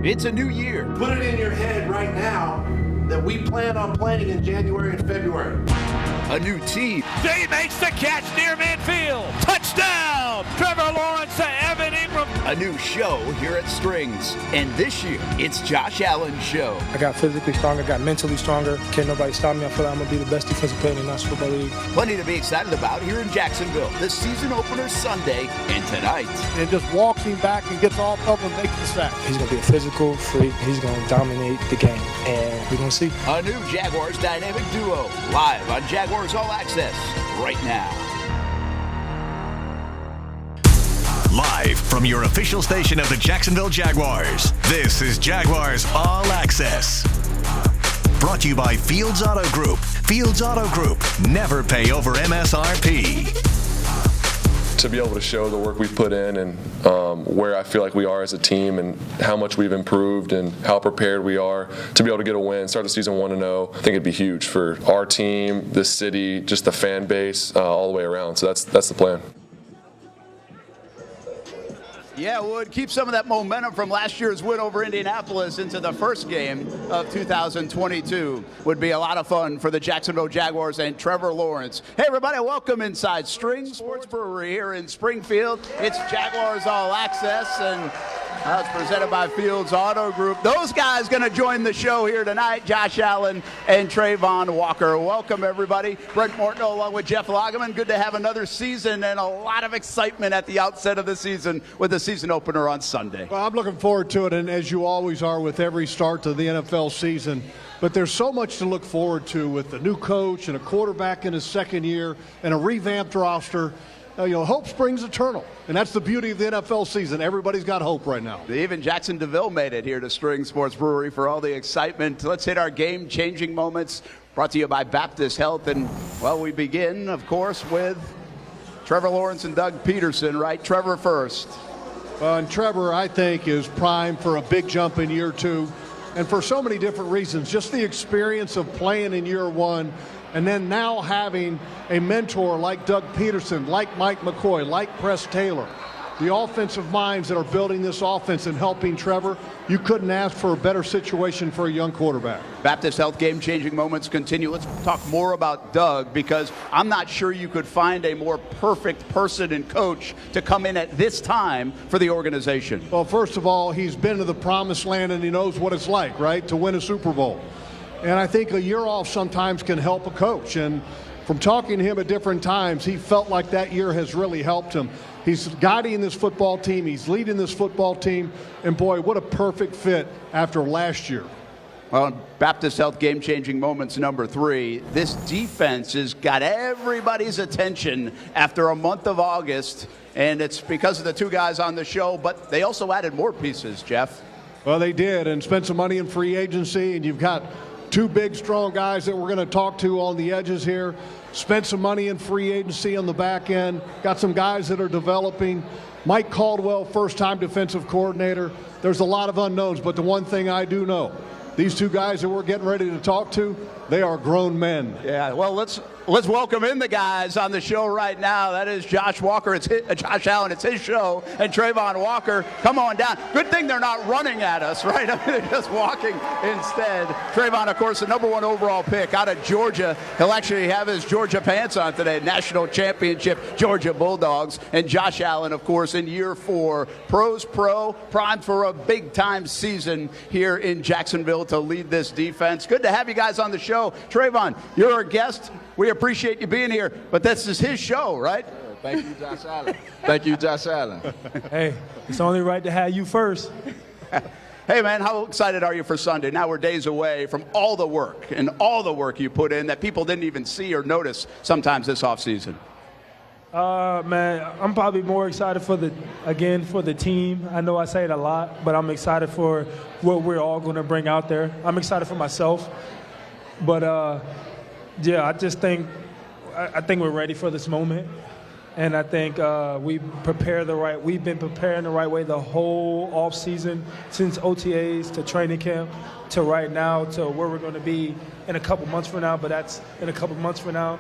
It's a new year. Put it in your head right now that we plan on playing in January and February. A new team. He makes the catch near midfield. Touchdown! Trevor Lawrence to Evan Ingram. A new show here at Strings. And this year, it's Josh Allen's show. I got physically stronger, got mentally stronger. Can't nobody stop me. I feel like I'm going to be the best defensive player in the National Football League. Plenty to be excited about here in Jacksonville. The season opener Sunday and tonight. And just walks him back and gets off up and makes the sack. He's going to be a physical freak. He's going to dominate the game. And we're going to see. A new Jaguars dynamic duo live on Jaguars All Access right now. Live from your official station of the Jacksonville Jaguars, this is Jaguars All Access. Brought to you by Fields Auto Group. Fields Auto Group. Never pay over MSRP. To be able to show the work we've put in and where I feel like we are as a team and how much we've improved and how prepared we are to be able to get a win, start the season 1-0, I think it'd be huge for our team, the city, just the fan base, all the way around. So that's the plan. Yeah, it would keep some of that momentum from last year's win over Indianapolis into the first game of 2022. Would be a lot of fun for the Jacksonville Jaguars and Trevor Lawrence. Hey, everybody, welcome inside Strings Sports Brewery here in Springfield. It's Jaguars All Access, and it's presented by Fields Auto Group. Those guys going to join the show here tonight, Josh Allen and Travon Walker. Welcome, everybody. Brent Mortno along with Jeff Lageman. Good to have another season and a lot of excitement at the outset of the season with the season opener on Sunday. Well, I'm looking forward to it, and as you always are with every start to the NFL season. But there's so much to look forward to with a new coach and a quarterback in his second year and a revamped roster. Hope springs eternal, and that's the beauty of the NFL season. Everybody's got hope right now. Even Jacksonville made it here to Strings Sports Brewery for all the excitement. Let's hit our game-changing moments, brought to you by Baptist Health. And, well, we begin, of course, with Trevor Lawrence and Doug Pederson, right? Trevor first. And Trevor, I think, is primed for a big jump in year two, and for so many different reasons. Just the experience of playing in year one, and then now having a mentor like Doug Pederson, like Mike McCoy, like Press Taylor, the offensive minds that are building this offense and helping Trevor, you couldn't ask for a better situation for a young quarterback. Baptist Health game-changing moments continue. Let's talk more about Doug, because I'm not sure you could find a more perfect person and coach to come in at this time for the organization. Well, first of all, he's been to the promised land and he knows what it's like, right, to win a Super Bowl. And I think a year off sometimes can help a coach. And from talking to him at different times, he felt like that year has really helped him. He's guiding this football team. He's leading this football team. And, boy, what a perfect fit after last year. Well, Baptist Health game-changing moments number 3. This defense has got everybody's attention after a month of August. And it's because of the two guys on the show, but they also added more pieces, Jeff. Well, they did, and spent some money in free agency, and you've got two big, strong guys that we're going to talk to on the edges here. Spent some money in free agency on the back end. Got some guys that are developing. Mike Caldwell, first-time defensive coordinator. There's a lot of unknowns, but the one thing I do know, these two guys that we're getting ready to talk to, they are grown men. Yeah, well, let's welcome in the guys on the show right now. That is Josh Walker. It's Josh Allen. It's his show. And Travon Walker, come on down. Good thing they're not running at us, right? I mean, they're just walking instead. Travon, of course, the number 1 overall pick out of Georgia. He'll actually have his Georgia pants on today. National championship Georgia Bulldogs. And Josh Allen, of course, in year 4. Pros pro, primed for a big-time season here in Jacksonville to lead this defense. Good to have you guys on the show. Travon, you're our guest. We appreciate you being here, but this is his show, right? Thank you, Josh Allen. Thank you, Josh Allen. Hey, it's only right to have you first. Hey, man, how excited are you for Sunday? Now we're days away from all the work and all the work you put in that people didn't even see or notice sometimes this offseason. Man, I'm probably more excited for the team. I know I say it a lot, but I'm excited for what we're all going to bring out there. I'm excited for myself, but yeah, I think we're ready for this moment, and I think we've been preparing the right way the whole off season, since OTAs to training camp to right now to where we're going to be in a couple months from now. But that's in a couple months from now.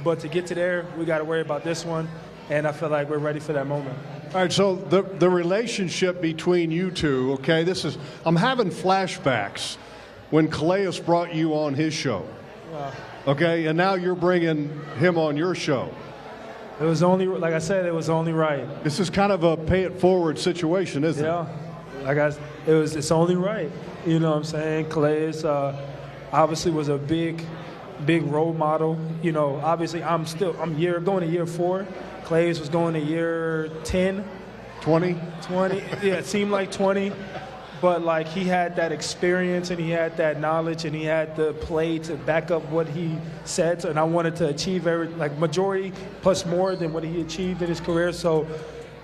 But to get to there, we got to worry about this one, and I feel like we're ready for that moment. All right, so the relationship between you two, okay, I'm having flashbacks when Calais brought you on his show. Okay, and now you're bringing him on your show. It was only, like I said, it was only right. This is kind of a pay it forward situation, isn't it? Yeah, it's only right. You know what I'm saying? Calais obviously was a big role model. You know, obviously I'm going to year 4. Calais was going to year 10. 20? Yeah, it seemed like 20. But, like, he had that experience and he had that knowledge and he had the play to back up what he said. And I wanted to achieve majority plus more than what he achieved in his career. So,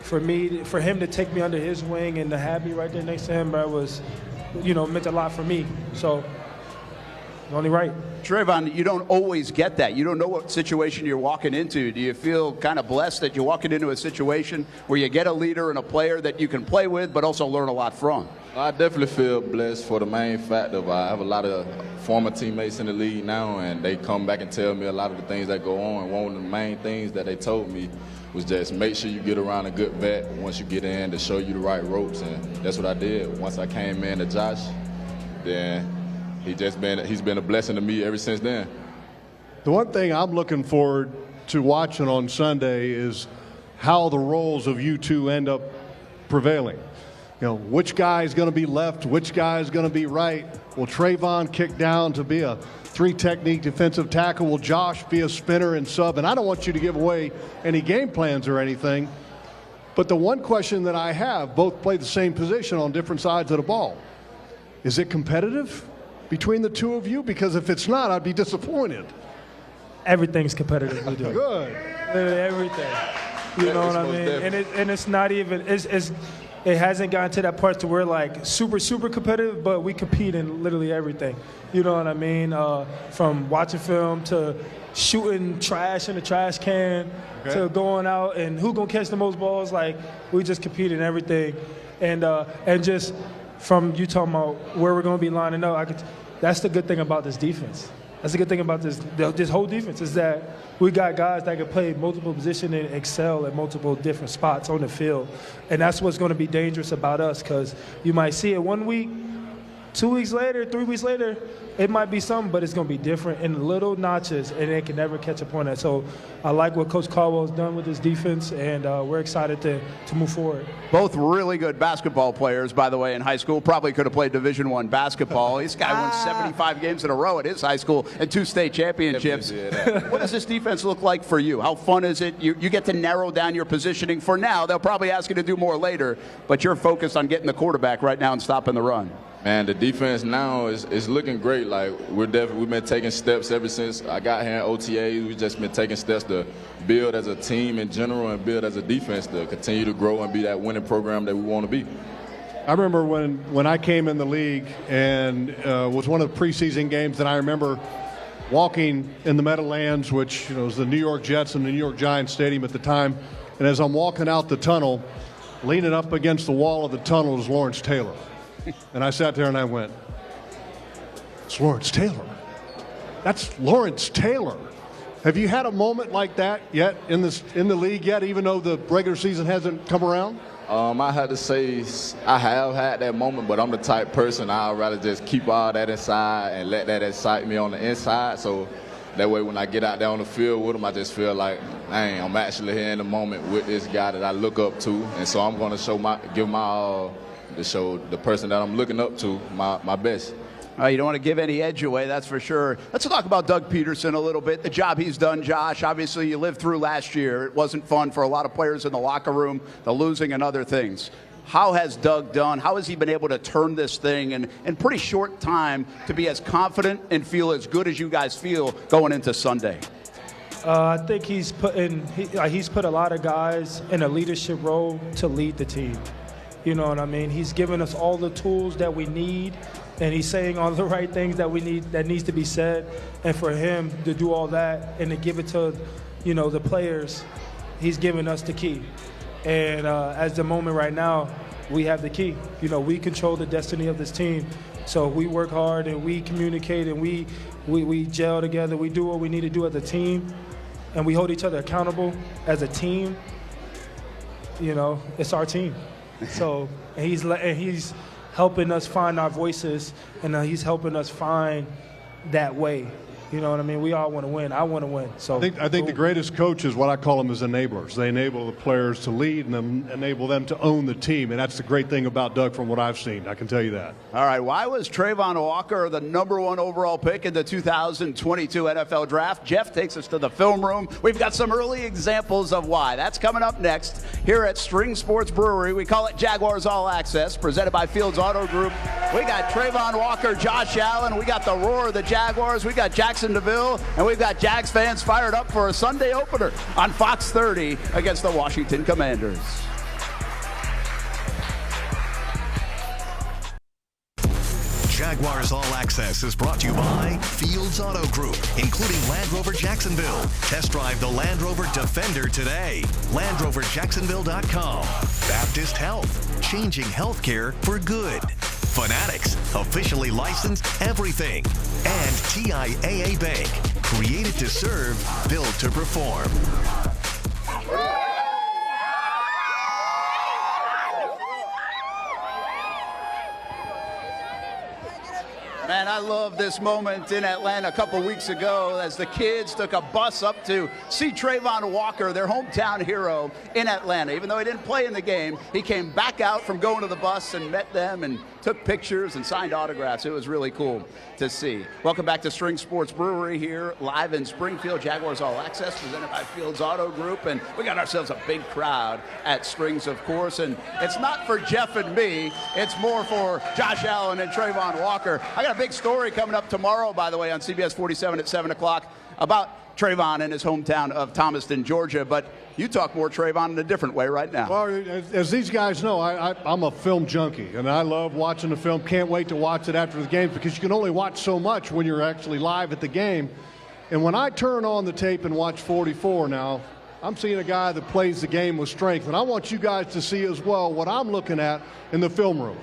for him to take me under his wing and to have me right there next to him, meant a lot for me. So, only right. Travon, you don't always get that. You don't know what situation you're walking into. Do you feel kind of blessed that you're walking into a situation where you get a leader and a player that you can play with but also learn a lot from? I definitely feel blessed for the main fact of I have a lot of former teammates in the league now, and they come back and tell me a lot of the things that go on. And one of the main things that they told me was just make sure you get around a good vet once you get in to show you the right ropes, and that's what I did. Once I came in to Josh, then he's been a blessing to me ever since then. The one thing I'm looking forward to watching on Sunday is how the roles of you two end up prevailing. You know, which guy is going to be left, which guy is going to be right. Will Travon kick down to be a 3-technique defensive tackle? Will Josh be a spinner and sub? And I don't want you to give away any game plans or anything, but the one question that I have, both play the same position on different sides of the ball. Is it competitive between the two of you? Because if it's not, I'd be disappointed. Everything's competitive. We do. Good. Literally everything. You know what I mean? And it's not even it hasn't gotten to that part to where like super competitive, but we compete in literally everything. You know what I mean? From watching film to shooting trash in the trash can to going out and who gonna catch the most balls. Like we just compete in everything, and just from you talking about where we're gonna be lining up. That's the good thing about this defense. That's the good thing about this whole defense is that we got guys that can play multiple positions and excel at multiple different spots on the field. And that's what's going to be dangerous about us, because you might see it 1 week, 2 weeks later, 3 weeks later, it might be something, but it's going to be different in little notches, and they can never catch up on that. So I like what Coach Caldwell's done with his defense, and we're excited to move forward. Both really good basketball players, by the way, in high school. Probably could have played Division I basketball. This guy won 75 games in a row at his high school and 2 state championships. What does this defense look like for you? How fun is it? You get to narrow down your positioning for now. They'll probably ask you to do more later, but you're focused on getting the quarterback right now and stopping the run. Man, the defense now is looking great. Like we've been taking steps ever since I got here in OTA. We've just been taking steps to build as a team in general and build as a defense to continue to grow and be that winning program that we want to be. I remember when I came in the league and was one of the preseason games that I remember walking in the Meadowlands, which was the New York Jets and the New York Giants stadium at the time. And as I'm walking out the tunnel, leaning up against the wall of the tunnel is Lawrence Taylor. And I sat there and I went, it's Lawrence Taylor. That's Lawrence Taylor. Have you had a moment like that yet in the league yet, even though the regular season hasn't come around? I had to say I have had that moment, but I'm the type person I'd rather just keep all that inside and let that excite me on the inside. So that way when I get out there on the field with him, I just feel like, dang, I'm actually here in the moment with this guy that I look up to. And so I'm going to give my all to show the person that I'm looking up to my best. You don't want to give any edge away, that's for sure. Let's talk about Doug Pederson a little bit, the job he's done, Josh. Obviously, you lived through last year. It wasn't fun for a lot of players in the locker room, the losing and other things. How has Doug done? How has he been able to turn this thing in pretty short time to be as confident and feel as good as you guys feel going into Sunday? I think he's put a lot of guys in a leadership role to lead the team. You know what I mean? He's given us all the tools that we need, and he's saying all the right things that we need, that needs to be said. And for him to do all that and to give it to, the players, he's given us the key. And as the moment right now, we have the key. We control the destiny of this team. So we work hard and we communicate and we gel together. We do what we need to do as a team, and we hold each other accountable as a team. it's our team. So and he's helping us find our voices, and he's helping us find that way. You know what I mean? We all want to win. I want to win. So I think the greatest coach is what I call them as enablers. They enable the players to lead and enable them to own the team. And that's the great thing about Doug from what I've seen. I can tell you that. All right. Why was Travon Walker the #1 overall pick in the 2022 NFL Draft? Jeff takes us to the film room. We've got some early examples of why. That's coming up next here at Strings Sports Brewery. We call it Jaguars All Access, presented by Fields Auto Group. We got Travon Walker, Josh Allen. We got the roar of the Jaguars. We got Jacksonville, and we've got Jags fans fired up for a Sunday opener on Fox 30 against the Washington Commanders. Jaguars All Access is brought to you by Fields Auto Group, including Land Rover Jacksonville. Test drive the Land Rover Defender today. LandRoverJacksonville.com. Baptist Health, changing healthcare for good. Fanatics, officially licensed everything. And TIAA Bank, created to serve, built to perform. Man, I love this moment in Atlanta a couple weeks ago as the kids took a bus up to see Travon Walker, their hometown hero in Atlanta. Even though he didn't play in the game, he came back out from going to the bus and met them and took pictures and signed autographs. It was really cool to see. Welcome back to Strings Sports Brewery here, live in Springfield. Jaguars All Access, presented by Fields Auto Group. And we got ourselves a big crowd at Strings, of course. And it's not for Jeff and me. It's more for Josh Allen and Travon Walker. I got a big story coming up tomorrow, by the way, on CBS 47 at 7 o'clock about Travon in his hometown of Thomaston, Georgia. But you talk more Travon in a different way right now. Well, as these guys know, I'm a film junkie, and I love watching the film. Can't wait to watch it after the games because you can only watch so much when you're actually live at the game. And when I turn on the tape and watch 44 now, I'm seeing a guy that plays the game with strength. And I want you guys to see as well what I'm looking at in the film room.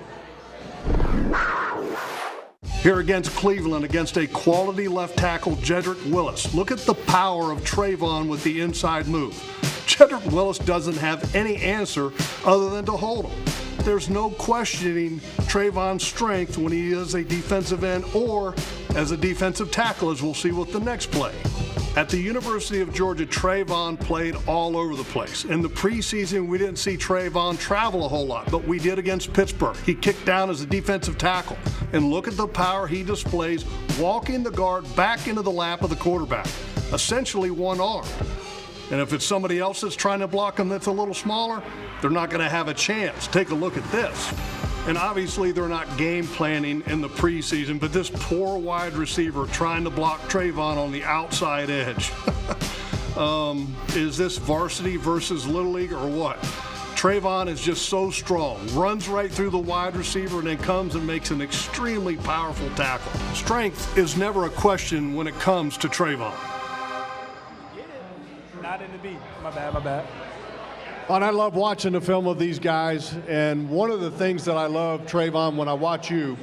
Here against Cleveland, against a quality left tackle, Jedrick Willis. Look at the power of Travon with the inside move. Jedrick Willis doesn't have any answer other than to hold him. There's no questioning Travon's strength when he is a defensive end or as a defensive tackle, as we'll see with the next play. At the University of Georgia, Travon played all over the place. In the preseason, we didn't see Travon travel a whole lot, but we did against Pittsburgh. He kicked down as a defensive tackle. And look at the power he displays, walking the guard back into the lap of the quarterback, essentially one arm. And if it's somebody else that's trying to block him that's a little smaller, they're not going to have a chance. Take a look at this. And obviously they're not game planning in the preseason, but this poor wide receiver trying to block Travon on the outside edge. Is this varsity versus Little League or what? Travon is just so strong, runs right through the wide receiver and then comes and makes an extremely powerful tackle. Strength is never a question when it comes to Travon. Not in the beat. My bad. And I love watching the film of these guys, and one of the things that I love, Travon, when I watch you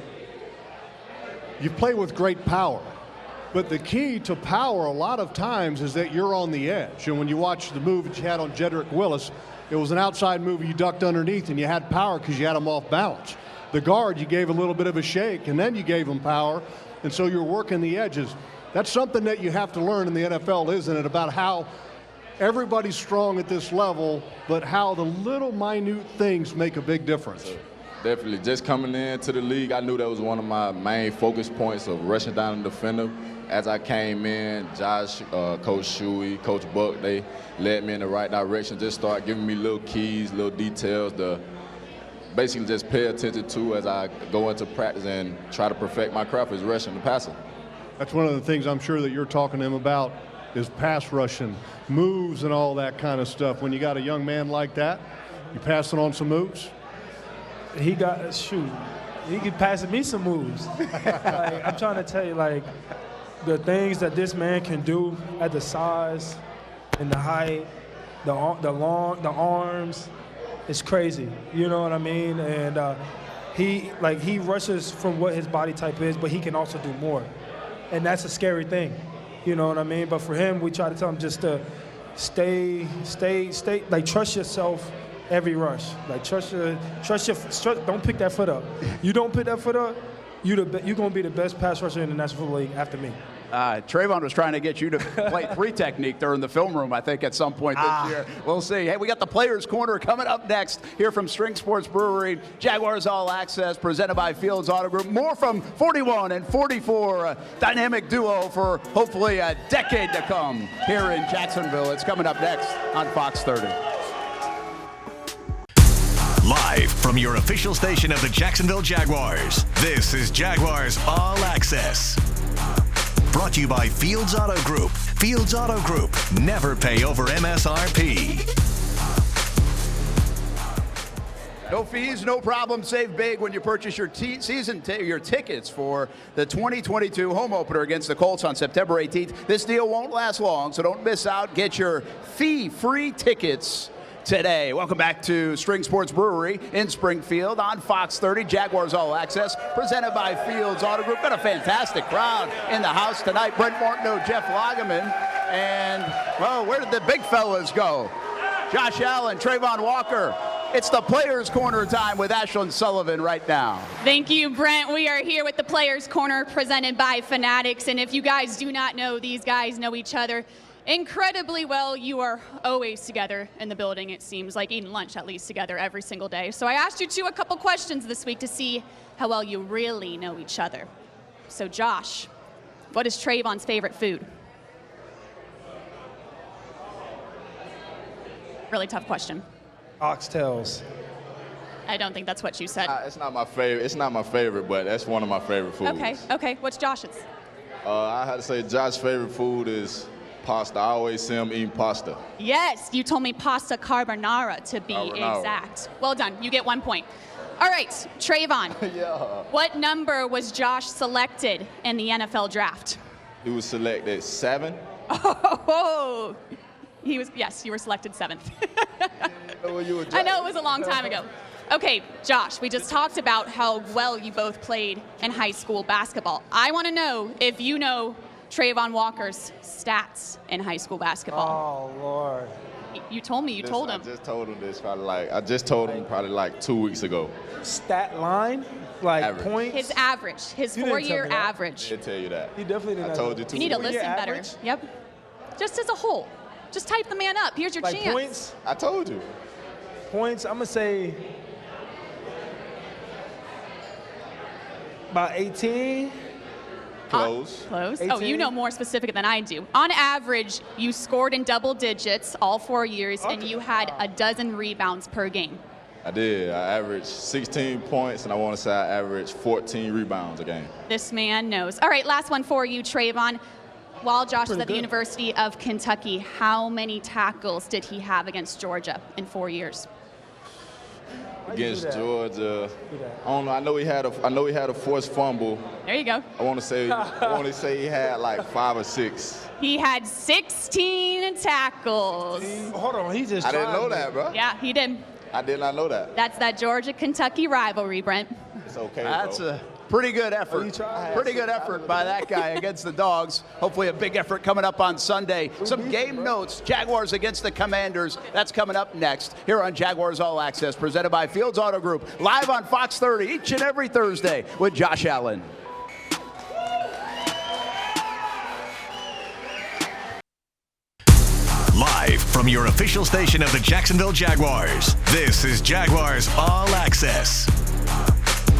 play with great power. But the key to power a lot of times is that you're on the edge. And when you watch the move that you had on Jedrick Willis, it was an outside move you ducked underneath, and you had power because you had him off balance. The guard, you gave a little bit of a shake, and then you gave him power, and so you're working the edges. That's something that you have to learn in the NFL, isn't it, about how everybody's strong at this level, but how the little minute things make a big difference. Definitely. Just coming into the league, I knew that was one of my main focus points of rushing down the defender. As I came in, Josh, Coach Shuey, Coach Buck, they led me in the right direction. Just start giving me little keys, little details to basically just pay attention to as I go into practice and try to perfect my craft is rushing and passing. That's one of the things I'm sure that you're talking to him about is pass rushing, moves and all that kind of stuff. When you got a young man like that, you passing on some moves? He could pass me some moves. I'm trying to tell you, the things that this man can do at the size and the height, the arms, it's crazy. You know what I mean? And he rushes from what his body type is, but he can also do more. And that's a scary thing. You know what I mean? But for him, we try to tell him just to stay, trust yourself every rush. Like don't pick that foot up. You don't pick that foot up, you're going to be the best pass rusher in the National Football League after me. Travon was trying to get you to play 3 technique during the film room, I think, at some point this year. We'll see. Hey, we got the Players Corner coming up next here from Strings Sports Brewery. Jaguars All Access, presented by Fields Auto Group. More from 41 and 44, a dynamic duo for hopefully a decade to come here in Jacksonville. It's coming up next on Fox 30. Live from your official station of the Jacksonville Jaguars, this is Jaguars All Access. Brought to you by Fields Auto Group. Fields Auto Group. Never pay over MSRP. No fees, no problem. Save big when you purchase your your tickets for the 2022 home opener against the Colts on September 18th. This deal won't last long, so don't miss out. Get your fee-free tickets today. Welcome back to Strings Sports Brewery in Springfield on Fox 30. Jaguars All Access, presented by Fields Auto Group. Got a fantastic crowd in the house tonight. Brent Martineau, Jeff Lageman, and, well, where did the big fellas go? Josh Allen, Travon Walker. It's the Players Corner time with Ashlyn Sullivan right now. Thank you, Brent. We are here with the Players Corner presented by Fanatics, and if you guys do not know, these guys know each other incredibly well. You are always together in the building, it seems like, eating lunch at least together every single day. So I asked you a couple questions this week to see how well you really know each other. So Josh, what is Travon's favorite food? Really tough question. Oxtails. I don't think that's what you said. It's not my favorite. It's not my favorite, but that's one of my favorite foods. Okay. What's Josh's? I had to say Josh's favorite food is pasta. I always see him eating pasta. Yes, you told me pasta carbonara to be exact. Well done. You get 1 point. All right, Travon. Yeah. What number was Josh selected in the NFL draft? He was selected 7. Oh, yes, you were selected 7th. I know it was a long time ago. Okay, Josh, we just talked about how well you both played in high school basketball. I want to know if you know Travon Walker's stats in high school basketball. Oh, Lord. You told me. You told him. I just told him this probably like 2 weeks ago. Stat line? Like average. Points? His average. His 4-year average. I did tell you that. He definitely didn't. I told you too. You need to listen better. Average? Yep. Just as a whole. Just type the man up. Here's your chance. Points? I told you. Points, I'm going to say about 18. Close. Close. 18? Oh, you know more specific than I do. On average, you scored in double digits all 4 years, and you had a dozen rebounds per game. I did. I averaged 16 points, and I want to say I averaged 14 rebounds a game. This man knows. All right, last one for you, Travon. While Josh was at the University of Kentucky, how many tackles did he have against Georgia in 4 years? Against Georgia, I don't know. I know he had a forced fumble. There you go. I want to say he had like 5 or 6. He had 16 tackles. Hold on, he just I didn't know that, bro. Yeah, he did. I did not know that. That's that Georgia-Kentucky rivalry, Brent. It's okay, That's bro. a pretty good effort. Pretty good effort by that guy against the Dogs. Hopefully a big effort coming up on Sunday. Some game notes. Jaguars against the Commanders. That's coming up next here on Jaguars All Access, presented by Fields Auto Group. Live on Fox 30 each and every Thursday with Josh Allen. Live from your official station of the Jacksonville Jaguars, this is Jaguars All Access.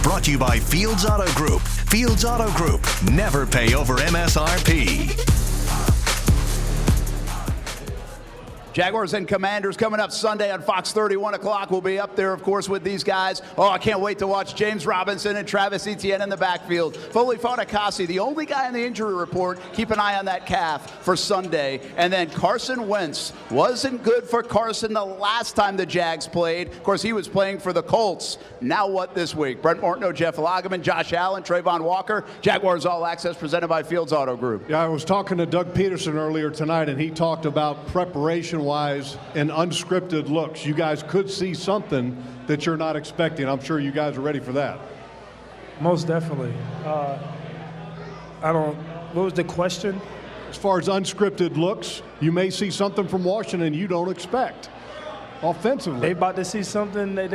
Brought to you by Fields Auto Group. Fields Auto Group. Never pay over MSRP. Jaguars and Commanders coming up Sunday on Fox 30, 1 o'clock. We'll be up there, of course, with these guys. Oh, I can't wait to watch James Robinson and Travis Etienne in the backfield. Foley Fatukasi, the only guy in the injury report. Keep an eye on that calf for Sunday. And then Carson Wentz. Wasn't good for Carson the last time the Jags played. Of course, he was playing for the Colts. Now what this week? Brent Martineau, Jeff Lageman, Josh Allen, Travon Walker. Jaguars All Access presented by Fields Auto Group. Yeah, I was talking to Doug Pederson earlier tonight, and he talked about preparation-wise and unscripted looks. You guys could see something that you're not expecting. I'm sure you guys are ready for that. Most definitely. What was the question? As far as unscripted looks, you may see something from Washington you don't expect. offensively. They about to see something that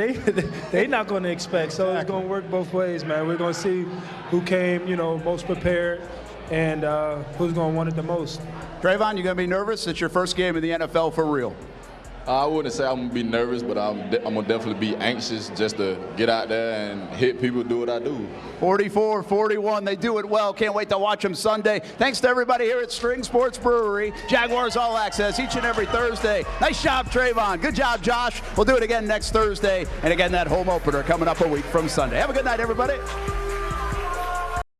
they not going to expect. So it's going to work both ways, man. We're going to see who came, most prepared and who's going to want it the most. Travon, you going to be nervous? It's your first game in the NFL for real. I wouldn't say I'm going to be nervous, but I'm going to definitely be anxious just to get out there and hit people, do what I do. 44-41, they do it well. Can't wait to watch them Sunday. Thanks to everybody here at Strings Sports Brewery. Jaguars All Access each and every Thursday. Nice job, Travon. Good job, Josh. We'll do it again next Thursday. And again, that home opener coming up a week from Sunday. Have a good night, everybody.